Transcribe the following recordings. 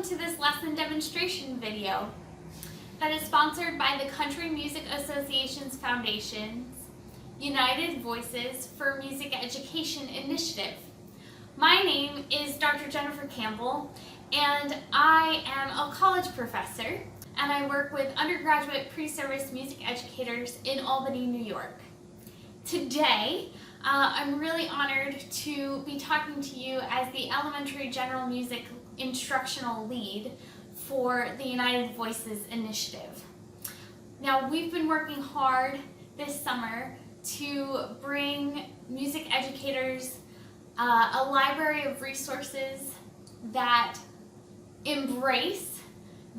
to this lesson demonstration video that is sponsored by the Country Music Association's Foundation's United Voices for Music Education initiative. My name is Dr. Jennifer Campbell, and I am a college professor, and I work with undergraduate pre-service music educators in Albany, New York. Today, I'm really honored to be talking to you as the Elementary General Music Instructional Lead for the United Voices initiative. Now, we've been working hard this summer to bring music educators a library of resources that embrace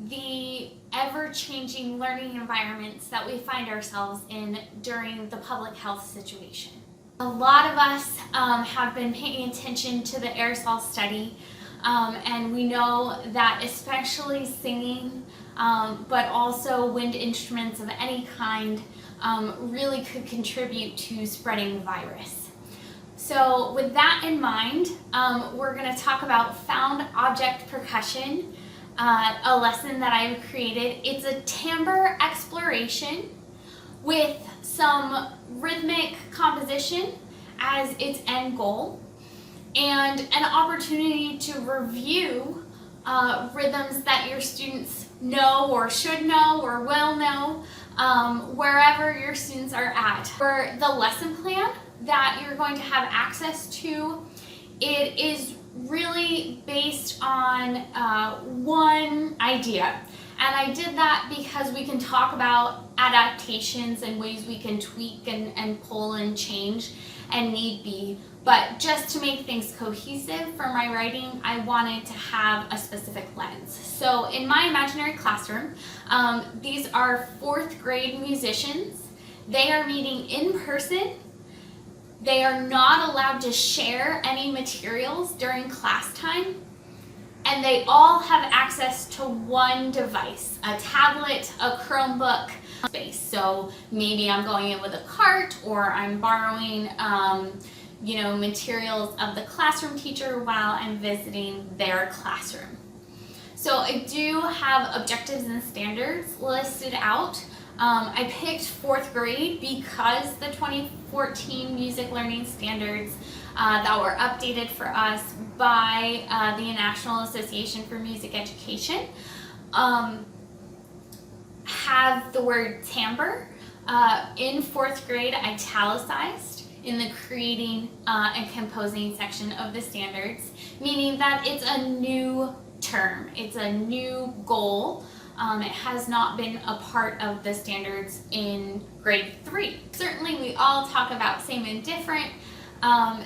the ever-changing learning environments that we find ourselves in during the public health situation. A lot of us have been paying attention to the aerosol study, and we know that especially singing, but also wind instruments of any kind, really could contribute to spreading the virus. So with that in mind, we're going to talk about found object percussion, a lesson that I've created. It's a timbre exploration with some rhythmic composition as its end goal, and an opportunity to review rhythms that your students know or should know or will know wherever your students are at. For the lesson plan that you're going to have access to, it is really based on one idea. And I did that because we can talk about adaptations and ways we can tweak and pull and change and need be. But just to make things cohesive for my writing, I wanted to have a specific lens. So in my imaginary classroom, these are 4th grade musicians. They are meeting in person. They are not allowed to share any materials during class time. And they all have access to one device, a tablet, a Chromebook space. So maybe I'm going in with a cart, or I'm borrowing materials of the classroom teacher while I'm visiting their classroom. So I do have objectives and standards listed out. I picked 4th grade because the 2014 music learning standards that were updated for us by the National Association for Music Education have the word timbre in 4th grade italicized in the creating and composing section of the standards, meaning that it's a new term, it's a new goal. It has not been a part of the standards in grade 3. Certainly we all talk about same and different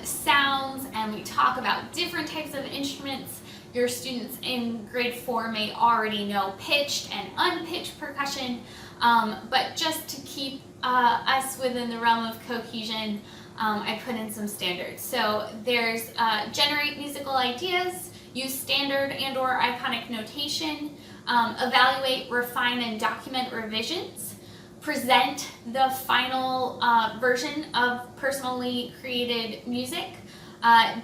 sounds, and we talk about different types of instruments. Your students in grade 4 may already know pitched and unpitched percussion, but just to keep us within the realm of cohesion, I put in some standards. So there's generate musical ideas, use standard and or iconic notation, evaluate, refine, and document revisions, present the final version of personally created music,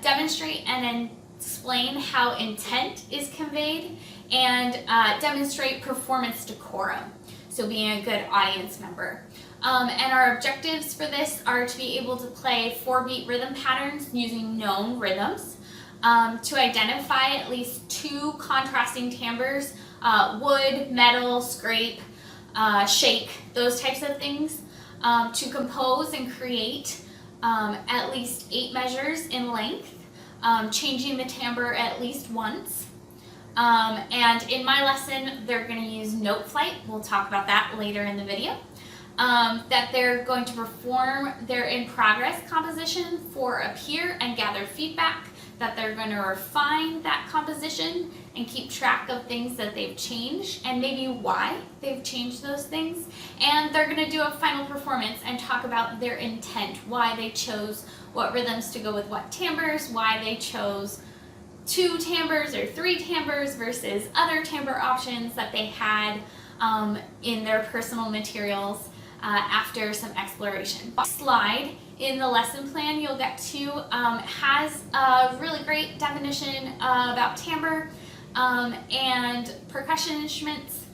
demonstrate and explain how intent is conveyed, and demonstrate performance decorum, so being a good audience member. And our objectives for this are to be able to play 4-beat rhythm patterns using known rhythms, to identify at least 2 contrasting timbres, wood, metal, scrape, shake, those types of things, to compose and create at least 8 measures in length, changing the timbre at least once. And in my lesson, they're going to use note flight. We'll talk about that later in the video. That they're going to perform their in-progress composition for a peer and gather feedback, that they're going to refine that composition and keep track of things that they've changed and maybe why they've changed those things. And they're going to do a final performance and talk about their intent, why they chose what rhythms to go with what timbres, why they chose 2 timbres or 3 timbres versus other timbre options that they had in their personal materials after some exploration. Slide in the lesson plan you'll get to has a really great definition about timbre, and percussion instruments.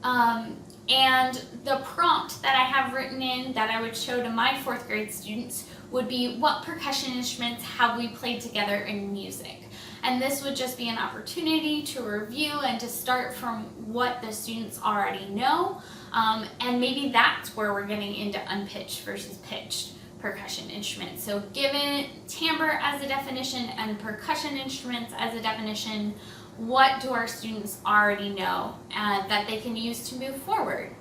And the prompt that I have written in that I would show to my 4th grade students would be, what percussion instruments have we played together in music? And this would just be an opportunity to review and to start from what the students already know. And maybe that's where we're getting into unpitched versus pitched percussion instruments. So given timbre as a definition and percussion instruments as a definition, what do our students already know that they can use to move forward?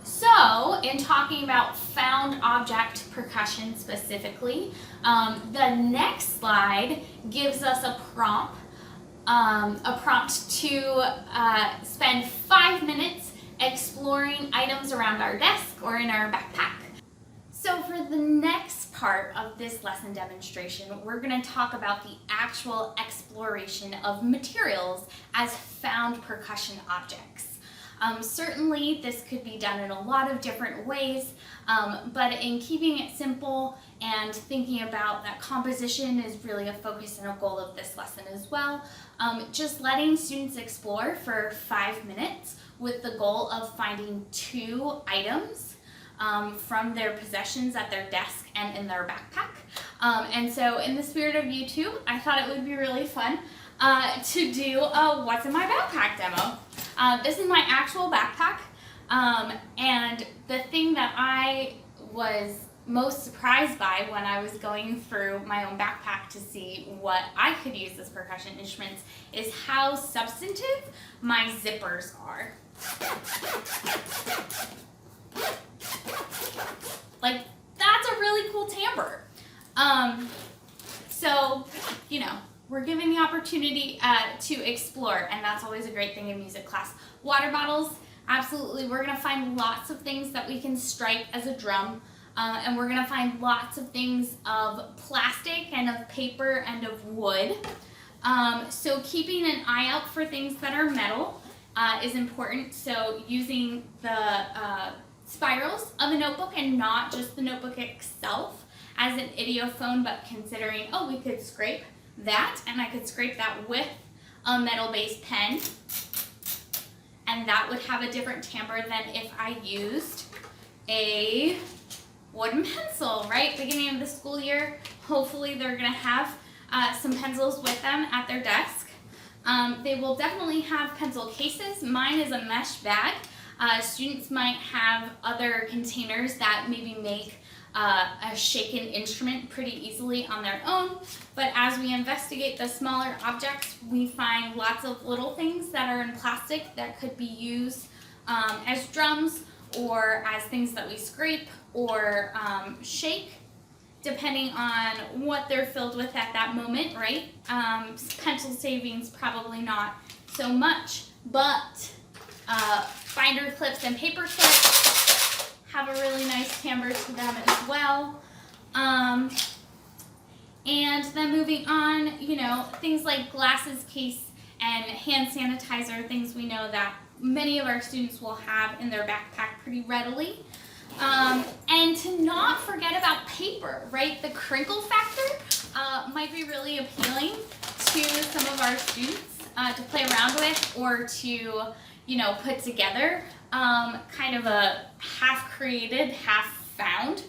So in talking about found object percussion specifically, the next slide gives us a prompt to spend 5 minutes exploring items around our desk or in our backpack. So for the next part of this lesson demonstration, we're going to talk about the actual exploration of materials as found percussion objects. Certainly this could be done in a lot of different ways, but in keeping it simple and thinking about that composition is really a focus and a goal of this lesson as well. Just letting students explore for 5 minutes with the goal of finding 2 items from their possessions at their desk and in their backpack. And so in the spirit of YouTube, I thought it would be really fun to do a what's in my backpack demo. This is my actual backpack, and the thing that I was most surprised by when I was going through my own backpack to see what I could use as percussion instruments is how substantive my zippers are. Like, that's a really cool timbre. So, you know, we're given the opportunity to explore, and that's always a great thing in music class. Water bottles, absolutely. We're going to find lots of things that we can strike as a drum, and we're going to find lots of things of plastic and of paper and of wood. So keeping an eye out for things that are metal is important. So using the spirals of a notebook and not just the notebook itself as an idiophone, but considering, oh, we could scrape that, and I could scrape that with a metal-based pen, and that would have a different timbre than if I used a wooden pencil, right? Beginning of the school year, hopefully they're going to have some pencils with them at their desk. They will definitely have pencil cases. Mine is a mesh bag. Students might have other containers that maybe make a shaken instrument pretty easily on their own, but as we investigate the smaller objects, we find lots of little things that are in plastic that could be used as drums or as things that we scrape or shake, depending on what they're filled with at that moment, right? Pencil savings, probably not so much, but binder clips and paper clips have a really nice timbre to them as well. And then moving on, you know, things like glasses case and hand sanitizer, things we know that many of our students will have in their backpack pretty readily. And to not forget about paper, right? The crinkle factor might be really appealing to some of our students to play around with or to, you know, put together kind of a half-created, half-found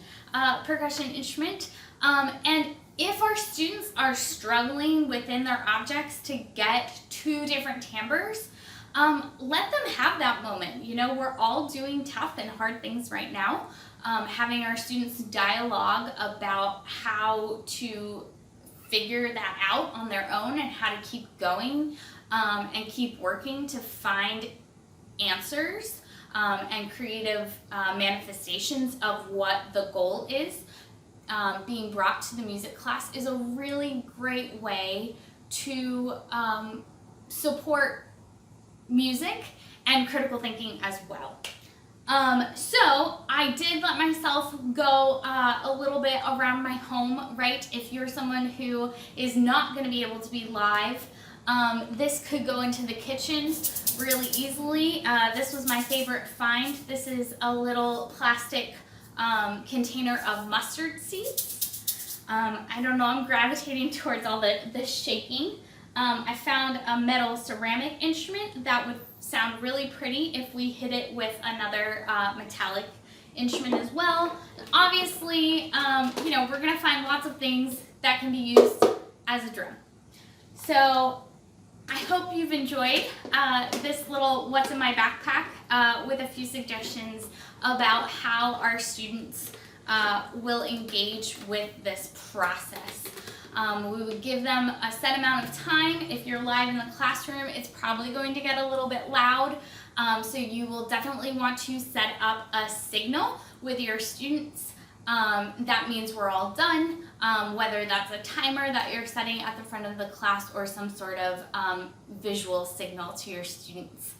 percussion instrument. And if our students are struggling within their objects to get 2 different timbres, let them have that moment. You know, we're all doing tough and hard things right now. Having our students dialogue about how to figure that out on their own and how to keep going and keep working to find answers and creative manifestations of what the goal is being brought to the music class is a really great way to support music and critical thinking as well. So I did let myself go a little bit around my home, right? If you're someone who is not going to be able to be live, this could go into the kitchen really easily. This was my favorite find. This is a little plastic container of mustard seeds. I don't know, I'm gravitating towards all the shaking I found a metal ceramic instrument that would sound really pretty if we hit it with another metallic instrument as well. Obviously, we're going to find lots of things that can be used as a drum. So I hope you've enjoyed this little What's in My Backpack with a few suggestions about how our students will engage with this process. We would give them a set amount of time. If you're live in the classroom, it's probably going to get a little bit loud. So you will definitely want to set up a signal with your students. That means we're all done, whether that's a timer that you're setting at the front of the class or some sort of visual signal to your students.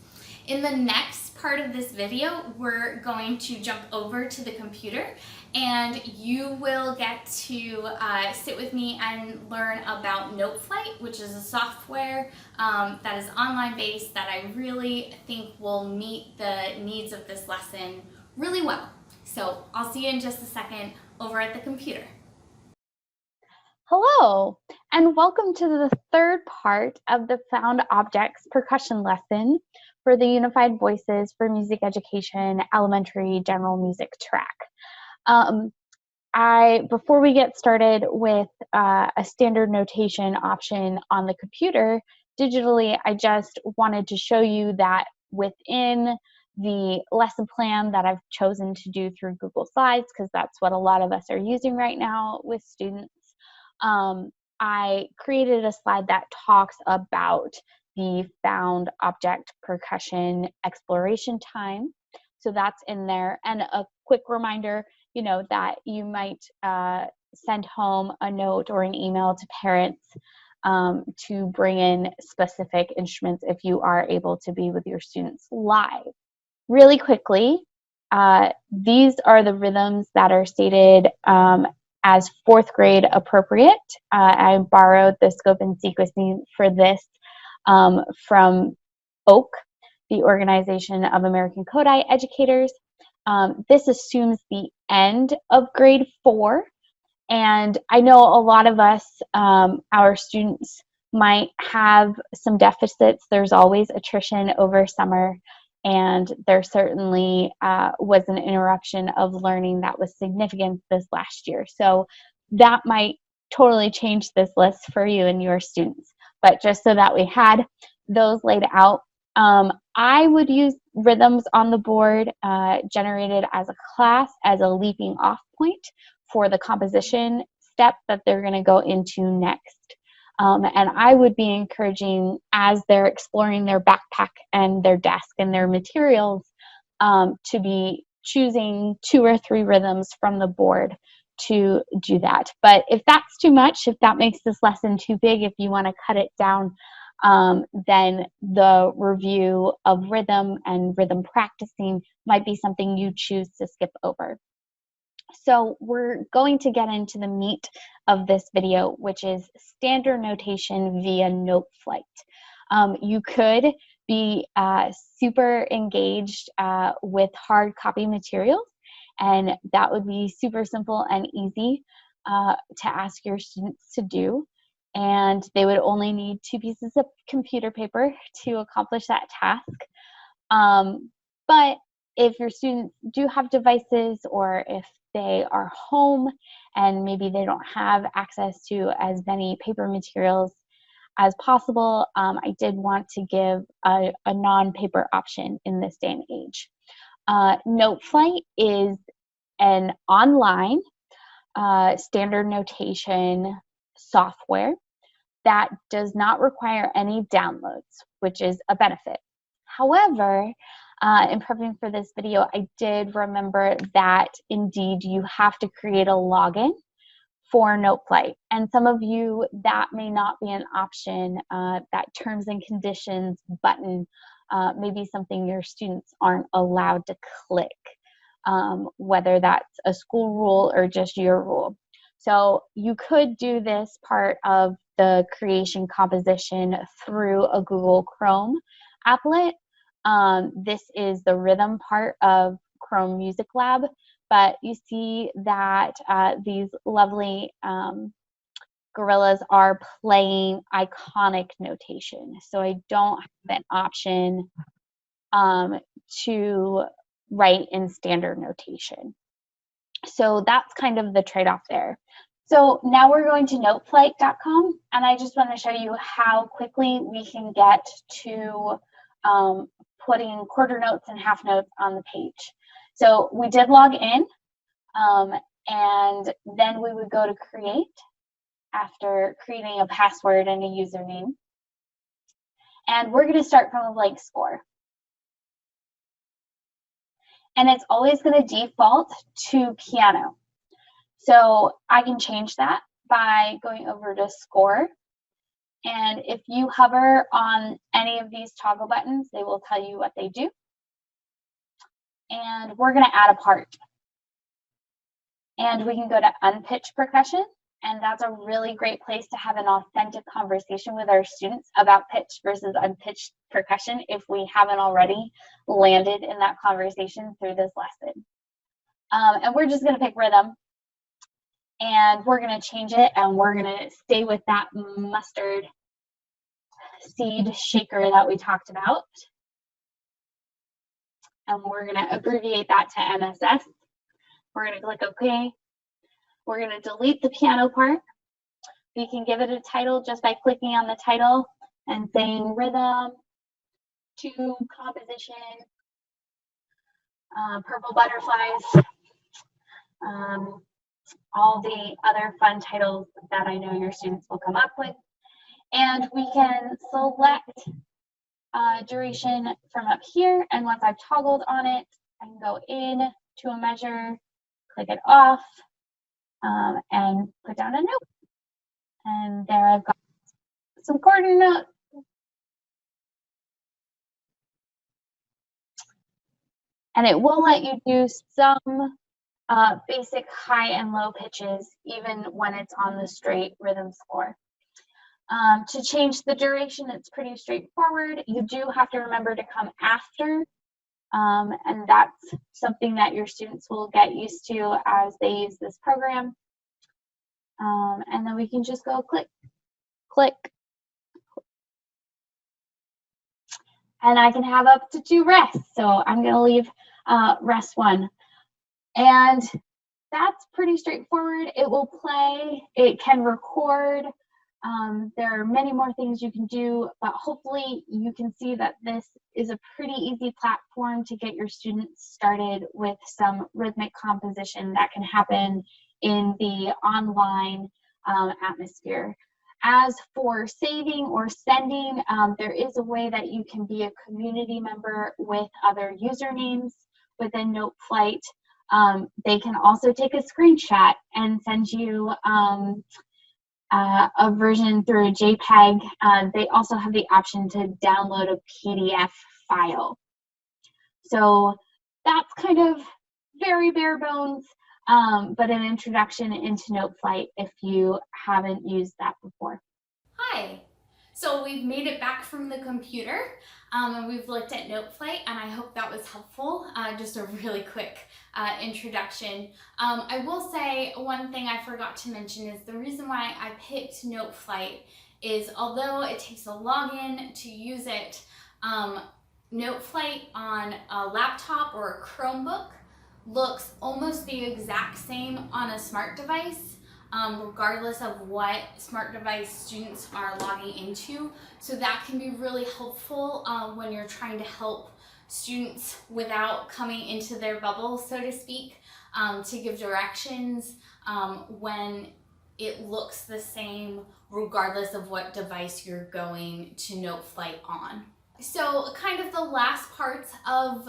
In the next part of this video, we're going to jump over to the computer and you will get to sit with me and learn about NoteFlight, which is a software that is online based that I really think will meet the needs of this lesson really well. So I'll see you in just a second over at the computer. Hello, and welcome to the third part of the Found Objects percussion lesson for the Unified Voices for Music Education Elementary General Music track. Before we get started with a standard notation option on the computer, digitally, I just wanted to show you that within the lesson plan that I've chosen to do through Google Slides, because that's what a lot of us are using right now with students, I created a slide that talks about the found object percussion exploration time. So that's in there. And a quick reminder, that you might send home a note or an email to parents to bring in specific instruments if you are able to be with your students live. Really quickly, these are the rhythms that are stated as fourth grade appropriate. I borrowed the scope and sequencing for this from OAK, the Organization of American Kodály Educators. This assumes the end of grade 4, and I know a lot of us, our students, might have some deficits. There's always attrition over summer, and there certainly was an interruption of learning that was significant this last year. So that might totally change this list for you and your students. But just so that we had those laid out, I would use rhythms on the board generated as a class as a leaping off point for the composition step that they're going to go into next. And I would be encouraging, as they're exploring their backpack and their desk and their materials, to be choosing 2 or 3 rhythms from the board to do that. But if that's too much, if that makes this lesson too big, if you want to cut it down, then the review of rhythm and rhythm practicing might be something you choose to skip over. So we're going to get into the meat of this video, which is standard notation via NoteFlight. You could be super engaged with hard copy materials, and that would be super simple and easy to ask your students to do. And they would only need 2 pieces of computer paper to accomplish that task. But if your students do have devices, or if they are home and maybe they don't have access to as many paper materials as possible, I did want to give a non-paper option in this day and age. NoteFlight is an online standard notation software that does not require any downloads, which is a benefit. However, in prepping for this video, I did remember that indeed you have to create a login for NoteFlight. And some of you, that may not be an option. That terms and conditions button may be something your students aren't allowed to click, whether that's a school rule or just your rule. So you could do this part of the creation composition through a Google Chrome applet. This is the rhythm part of Chrome Music Lab, but you see that these lovely gorillas are playing iconic notation. So I don't have an option to write in standard notation. So that's kind of the trade-off there. So now we're going to noteflight.com, and I just want to show you how quickly we can get to putting quarter notes and half notes on the page. So we did log in, and then we would go to create after creating a password and a username. And we're going to start from a blank score. And it's always going to default to piano. So I can change that by going over to score. And if you hover on any of these toggle buttons, they will tell you what they do. And we're going to add a part. And we can go to unpitched percussion. And that's a really great place to have an authentic conversation with our students about pitched versus unpitched percussion if we haven't already landed in that conversation through this lesson. And we're just going to pick rhythm. And we're going to change it, and we're going to stay with that mustard seed shaker that we talked about. And we're going to abbreviate that to MSS. We're going to click OK. We're going to delete the piano part. We can give it a title just by clicking on the title and saying rhythm, tune, composition, purple butterflies, all the other fun titles that I know your students will come up with. And we can select duration from up here. And once I've toggled on it, I can go in to a measure, click it off, and put down a note. And there I've got some quarter notes. And it will let you do some basic high and low pitches, even when it's on the straight rhythm score. To change the duration, it's pretty straightforward. You do have to remember to come after, and that's something that your students will get used to as they use this program. And then we can just go click, click. And I can have up to 2 rests. So I'm going to leave rest 1. And that's pretty straightforward. It will play, it can record. There are many more things you can do, but hopefully you can see that this is a pretty easy platform to get your students started with some rhythmic composition that can happen in the online atmosphere. As for saving or sending, there is a way that you can be a community member with other usernames within Noteflight. They can also take a screenshot and send you a version through a JPEG. They also have the option to download a PDF file. So that's kind of very bare bones, but an introduction into Noteflight if you haven't used that before. Hi. So we've made it back from the computer and we've looked at Noteflight, and I hope that was helpful. Just a really quick introduction. I will say one thing I forgot to mention is the reason why I picked Noteflight is although it takes a login to use it, Noteflight on a laptop or a Chromebook looks almost the exact same on a smart device. Regardless of what smart device students are logging into. So that can be really helpful when you're trying to help students without coming into their bubble, so to speak, to give directions when it looks the same regardless of what device you're going to Noteflight on. So kind of the last parts of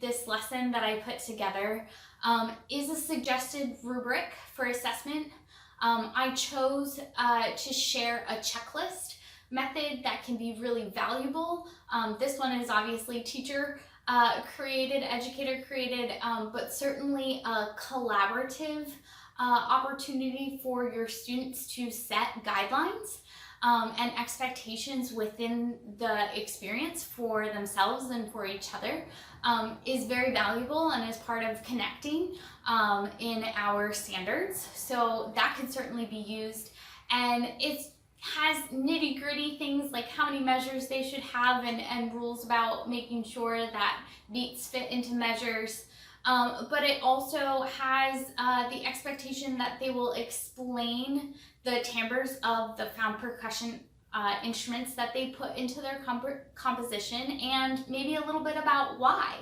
this lesson that I put together is a suggested rubric for assessment. I chose to share a checklist method that can be really valuable. This one is obviously teacher created, educator created, but certainly a collaborative opportunity for your students to set guidelines and expectations within the experience for themselves and for each other is very valuable and is part of connecting in our standards. So that can certainly be used and it has nitty-gritty things like how many measures they should have and rules about making sure that beats fit into measures. But it also has the expectation that they will explain the timbres of the found percussion instruments that they put into their composition, and maybe a little bit about why.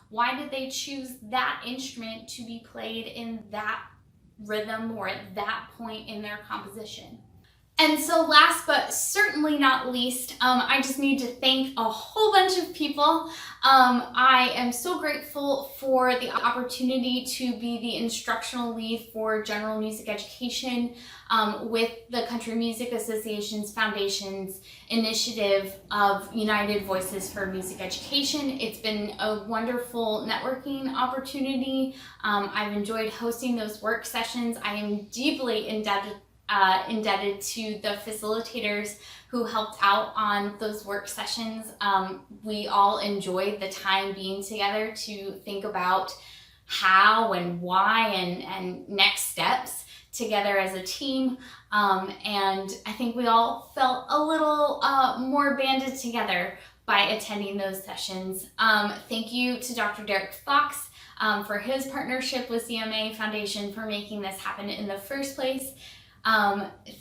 Why did they choose that instrument to be played in that rhythm or at that point in their composition? And so last but certainly not least, I just need to thank a whole bunch of people. I am so grateful for the opportunity to be the instructional lead for general music education with the Country Music Association's Foundation's initiative of United Voices for Music Education. It's been a wonderful networking opportunity. I've enjoyed hosting those work sessions. I am deeply indebted to the facilitators who helped out on those work sessions. We all enjoyed the time being together to think about how and why and next steps together as a team. And I think we all felt a little more banded together by attending those sessions. Thank you to Dr. Derek Fox for his partnership with CMA Foundation for making this happen in the first place.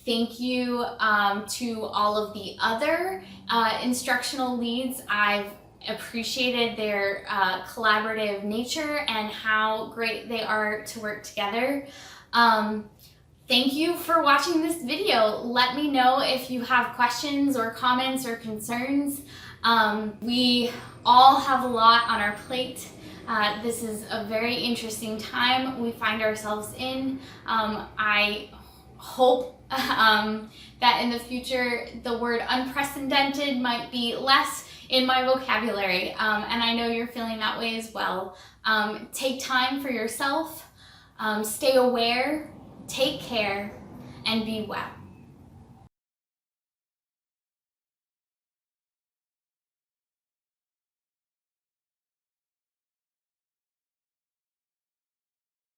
Thank you to all of the other instructional leads. I've appreciated their collaborative nature and how great they are to work together. Thank you for watching this video. Let me know if you have questions or comments or concerns. We all have a lot on our plate. This is a very interesting time we find ourselves in. I hope that in the future the word unprecedented might be less in my vocabulary, and I know you're feeling that way as well. Take time for yourself, stay aware, take care, and be well.